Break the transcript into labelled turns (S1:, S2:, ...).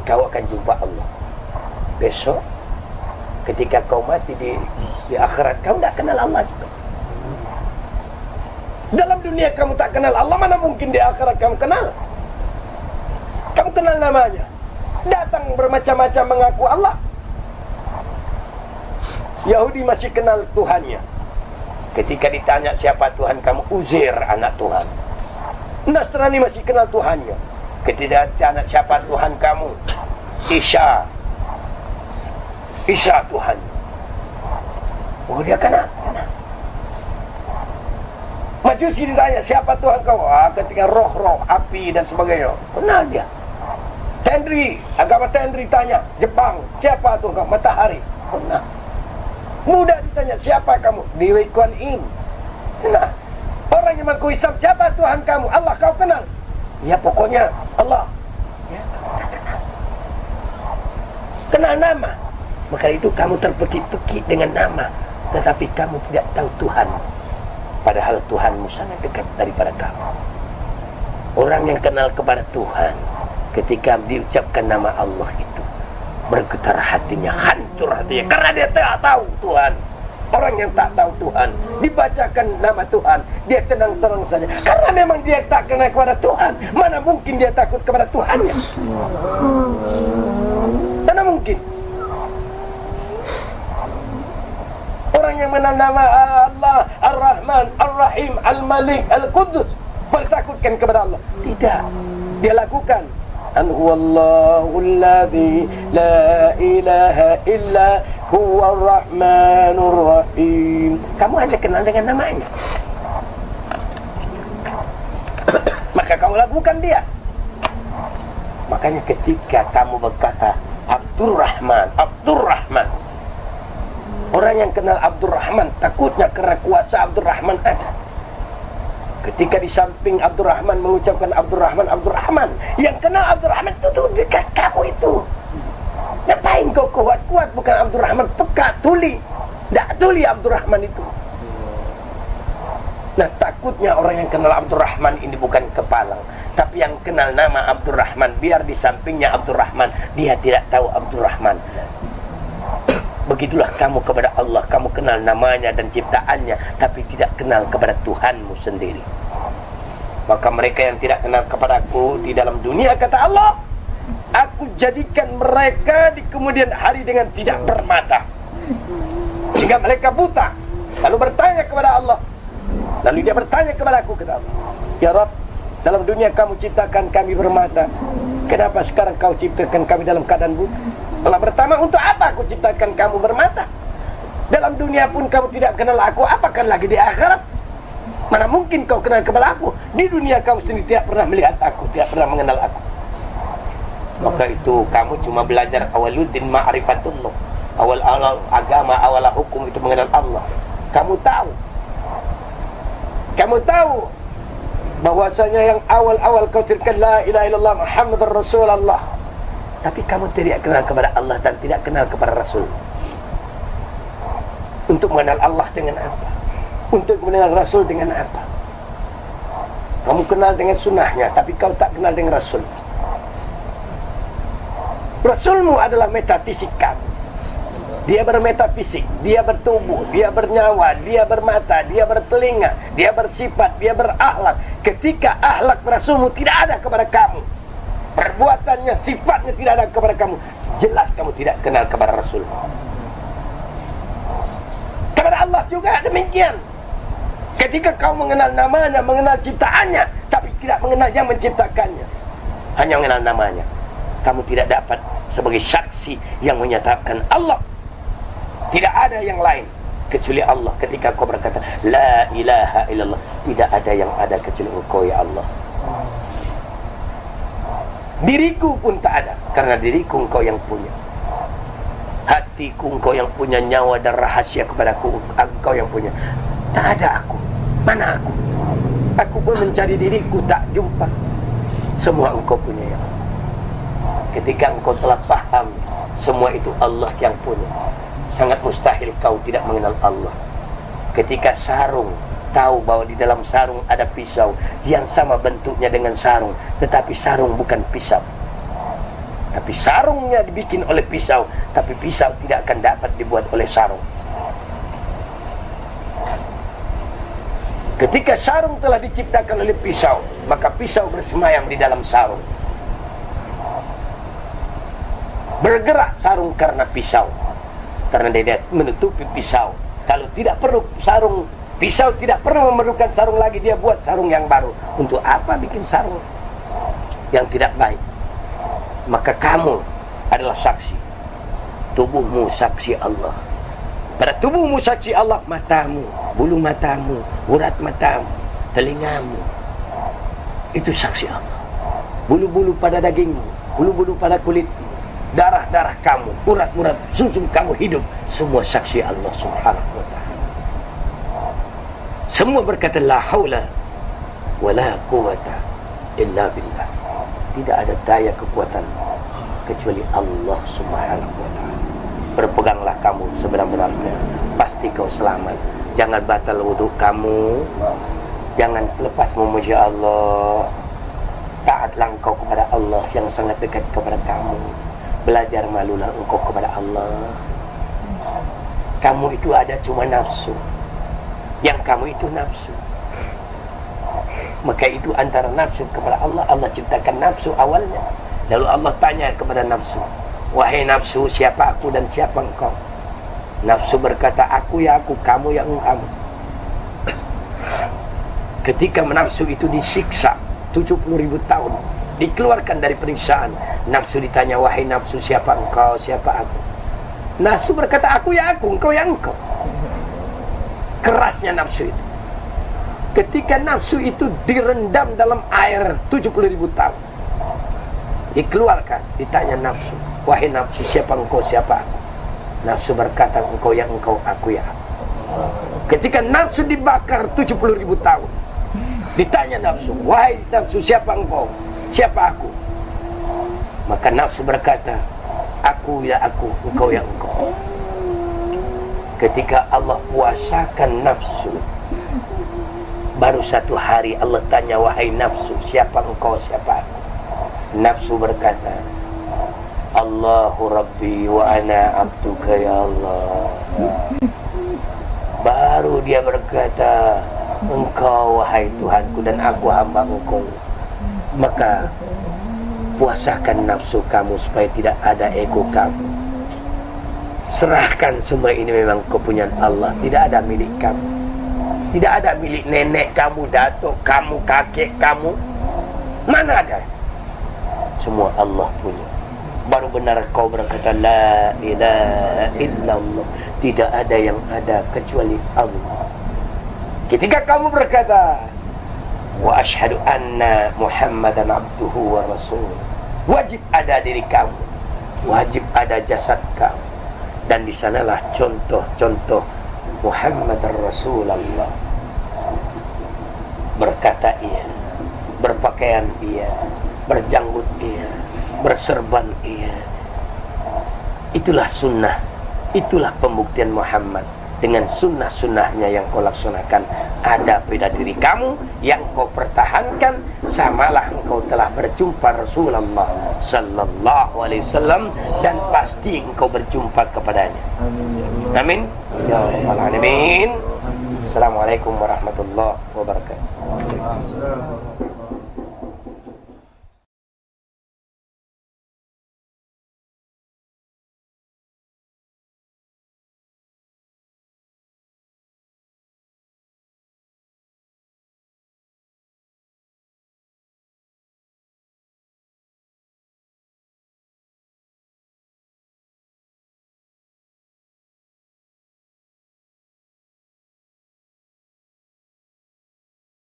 S1: kau akan jumpa Allah. Besok ketika kau mati di akhirat, kau tidak kenal Allah juga. Dalam dunia kamu tak kenal Allah, mana mungkin di akhirat kamu kenal? Kamu kenal namanya, datang bermacam-macam mengaku Allah. Yahudi masih kenal Tuhannya. Ketika ditanya siapa Tuhan kamu, Uzair anak Tuhan. Nasrani masih kenal Tuhannya. Ketika ditanya siapa Tuhan kamu, Isa Tuhan. Oh, dia kenal. Majusi ditanya siapa Tuhan kau, ketika roh-roh, api dan sebagainya, kenal dia. Agama Tenri tanya Jepang, siapa Tuhan kau, matahari, kenal. Buddha ditanya siapa kamu, Dewi Kuan Yin, kenal. Orang yang mengaku Islam, siapa Tuhan kamu, Allah, kau kenal? Ya pokoknya Allah. Ya, kamu tak kenal. Kenal nama. Maka itu kamu terpekik-pekik dengan nama, tetapi kamu tidak tahu Tuhan. Padahal Tuhanmu sangat dekat daripada kamu. Orang yang kenal kepada Tuhan, ketika diucapkan nama Allah itu, bergetar hatinya, hancur hatinya, karena dia tak tahu Tuhan. Orang yang tak tahu Tuhan, dibacakan nama Tuhan, dia tenang-tenang saja, karena memang dia tak kenal kepada Tuhan. Mana mungkin dia takut kepada Tuhannya? Mana mungkin? Orang yang mengenal nama Allah, Ar-Rahman, Ar-Rahim, Al-Malik, Al-Qudus, bertakutkan kepada Allah? Tidak. Dia lakukan Huwallahul ladzi la ilaha illa huwar rahmanur rahim. Kamu hanya kenal dengan namanya, maka kamu lakukan dia. Makanya ketika kamu berkata Abdurrahman, orang yang kenal Abdurrahman takutnya karena kuasa Abdurrahman ada. Ketika di samping Abdurrahman mengucapkan Abdurrahman, yang kenal Abdurrahman itu dekat kamu itu. Ngapain kau kuat-kuat? Bukan Abdurrahman, peka, tuli. Tak tuli Abdurrahman itu. Nah, takutnya orang yang kenal Abdurrahman ini bukan kepalang, tapi yang kenal nama Abdurrahman, biar di sampingnya Abdurrahman, dia tidak tahu Abdurrahman. Begitulah kamu kepada Allah, kamu kenal namanya dan ciptaannya, tapi tidak kenal kepada Tuhanmu sendiri. Maka mereka yang tidak kenal kepadaku di dalam dunia, kata Allah, aku jadikan mereka di kemudian hari dengan tidak bermata, sehingga mereka buta. Lalu bertanya kepada Allah, lalu dia bertanya kepada aku, kata Allah, ya Rabb, dalam dunia kamu ciptakan kami bermata, kenapa sekarang kau ciptakan kami dalam keadaan buta? Allah bertanya, untuk apa aku ciptakan kamu bermata? Dalam dunia pun kamu tidak kenal aku, apakan lagi di akhirat? Mana mungkin kau kenal kepada aku? Di dunia kamu sendiri tidak pernah melihat aku, tidak pernah mengenal aku. Maka itu kamu cuma belajar awaluddin ma'rifatullah. Awal agama, awal hukum itu mengenal Allah. Kamu tahu bahwasanya yang awal-awal kau tirkan la ilaha illallah Muhammadur Rasulullah, tapi kamu tidak kenal kepada Allah dan tidak kenal kepada Rasul. Untuk mengenal Allah dengan apa? Untuk mengenal Rasul dengan apa? Kamu kenal dengan sunnahnya, tapi kau tak kenal dengan Rasul. Rasulmu adalah metafisik kamu. Dia bermetafisik, dia bertubuh, dia bernyawa, dia bermata, dia bertelinga, dia bersifat, dia berakhlak. Ketika akhlak Rasulmu tidak ada kepada kamu, perbuatannya, sifatnya tidak ada kepada kamu, jelas kamu tidak kenal kepada Rasul. Kepada Allah juga demikian. Ketika kau mengenal namanya, mengenal ciptaannya, tapi tidak mengenal yang menciptakannya, hanya mengenal namanya, kamu tidak dapat sebagai saksi yang menyatakan Allah tidak ada yang lain kecuali Allah. Ketika kau berkata la ilaha illallah, tidak ada yang ada kecuali Engkau ya Allah. Diriku pun tak ada, karena diriku Engkau yang punya. Hatiku Engkau yang punya, nyawa dan rahasia kepadaku Engkau yang punya. Tak ada aku. Mana aku? Aku pun mencari diriku, tak jumpa. Semua Engkau punya ya Allah. Ketika engkau telah paham semua itu Allah yang punya, sangat mustahil kau tidak mengenal Allah. Ketika sarung, tahu bahwa di dalam sarung ada pisau yang sama bentuknya dengan sarung, tetapi sarung bukan pisau. Tapi sarungnya dibikin oleh pisau, tapi pisau tidak akan dapat dibuat oleh sarung. Ketika sarung telah diciptakan oleh pisau, maka pisau bersemayam di dalam sarung. Bergerak sarung karena pisau, karena dia menutupi pisau. Kalau tidak perlu sarung, pisau tidak perlu memerlukan sarung lagi, dia buat sarung yang baru. Untuk apa bikin sarung yang tidak baik? Maka kamu adalah saksi. Tubuhmu saksi Allah. Pada tubuhmu saksi Allah, matamu, bulu matamu, urat matamu, telingamu, itu saksi Allah. Bulu-bulu pada dagingmu, bulu-bulu pada kulitmu, darah-darah kamu, urat-urat, sumsum kamu hidup, semua saksi Allah Subhanahu wa ta'ala. Semua berkata la haula wa la quwata illa billah. Tidak ada daya kekuatan kecuali Allah Subhanahu wa ta'ala. Berpeganglah kamu sebenar-benarnya, pasti kau selamat. Jangan batal wudhu kamu, jangan lepas memuji Allah. Taatlah engkau kepada Allah yang sangat dekat kepada kamu. Belajar malulah engkau kepada Allah. Kamu itu ada cuma nafsu. Yang kamu itu nafsu. Maka itu antara nafsu kepada Allah. Allah ciptakan nafsu awalnya. Lalu Allah tanya kepada nafsu, wahai nafsu, siapa aku dan siapa engkau? Nafsu berkata, aku ya aku, kamu ya kamu. Ketika nafsu itu disiksa 70.000 tahun, dikeluarkan dari periksaan, nafsu ditanya, wahai nafsu, siapa engkau, siapa aku? Nafsu berkata, aku ya aku, engkau ya engkau. Kerasnya nafsu itu. Ketika nafsu itu direndam dalam air 70.000 tahun, dikeluarkan, ditanya nafsu, wahai nafsu, siapa engkau, siapa aku? Nafsu berkata, engkau ya engkau, aku ya aku. Ketika nafsu dibakar 70.000 tahun, ditanya nafsu, wahai nafsu, siapa engkau, siapa aku? Maka nafsu berkata, aku ya aku, engkau ya engkau. Ketika Allah puasakan nafsu, baru satu hari Allah tanya, wahai nafsu, siapa engkau, siapa aku? Nafsu berkata, Allahu Rabbi wa ana abduka ya Allah. Baru dia berkata, engkau wahai Tuhanku dan aku hamba engkau. Maka puasakan nafsu kamu supaya tidak ada ego kamu. Serahkan semua ini memang kepunyaan Allah, tidak ada milik kamu. Tidak ada milik nenek kamu, datuk kamu, kakek kamu. Mana ada? Semua Allah punya. Baru benar kau berkata la ilaha illallah. Tidak ada yang ada kecuali Allah. Ketika kamu berkata wa asyhadu anna Muhammadan abduhu wa rasuluh, wajib ada diri kamu, wajib ada jasad kamu. Dan di sanalah contoh-contoh Muhammad Rasulullah. Berkata iya, berpakaian iya, berjanggut iya, berserban iya. Itulah sunnah, itulah pembuktian Muhammad. Dengan sunnah-sunnahnya yang kau laksanakan, ada pada diri kamu yang kau pertahankan, samalah engkau telah berjumpa Rasulullah sallallahu alaihi wasallam, dan pasti engkau berjumpa kepadanya. Amin ya rabbal alamin. Assalamualaikum warahmatullahi wabarakatuh.